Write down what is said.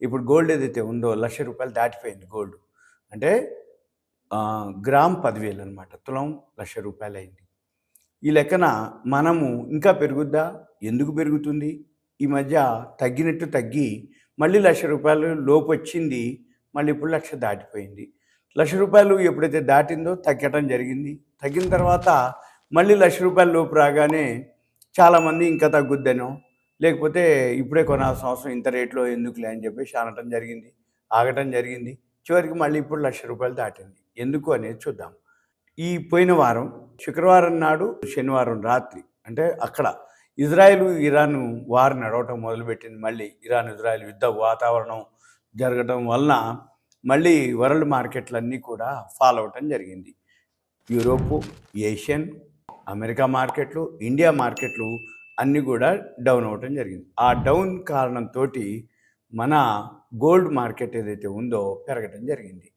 ఇప్పుడు గోల్డ్ ఏదైతే ఉందో రూ. 1,00,000 దాటిపోయింది గోల్డ్. అంటే గ్రామ్ 10,000 అనమాట. తులం రూ. 1,00,000 అయింది. ఈ లెక్కన మనము ఇంకా పెరుగుద్దా? ఎందుకు పెరుగుతుంది? ఈ మధ్య తగ్గినట్టు తగ్గి మళ్ళీ రూ. 1,00,000 లోపొచ్చింది. మళ్ళీ ఇప్పుడు 1,00,000 దాటిపోయింది. రూ. 1,00,000 ఎప్పుడైతే దాటిందో తగ్గటం జరిగింది. తగ్గిన తర్వాత మళ్ళీ రూ. 1,00,000 లోపు రాగానే చాలామంది ఇంకా తగ్గుద్దనో, లేకపోతే ఇప్పుడే కొనాల్సిన అవసరం ఇంత రేట్లో ఎందుకులే అని చెప్పేసి అనటం జరిగింది. ఆగటం జరిగింది. చివరికి మళ్ళీ ఇప్పుడు రూ. 1,00,000 దాటింది. ఎందుకు అనేది చూద్దాం. ఈ పోయిన వారం శుక్రవారం నాడు, శనివారం రాత్రి అంటే అక్కడ ఇజ్రాయెల్, ఇరాన్ వార్ నడవటం మొదలుపెట్టింది. మళ్ళీ ఇరాన్, ఇజ్రాయెల్ యుద్ధ వాతావరణం జరగటం వలన మళ్ళీ వరల్డ్ మార్కెట్లన్నీ కూడా ఫాల్ అవటం జరిగింది. యూరోపు, ఏషియన్, అమెరికా మార్కెట్లు, ఇండియా మార్కెట్లు అన్నీ కూడా డౌన్ అవ్వటం జరిగింది. ఆ డౌన్ కారణంతో మన గోల్డ్ మార్కెట్ ఏదైతే ఉందో పెరగటం జరిగింది.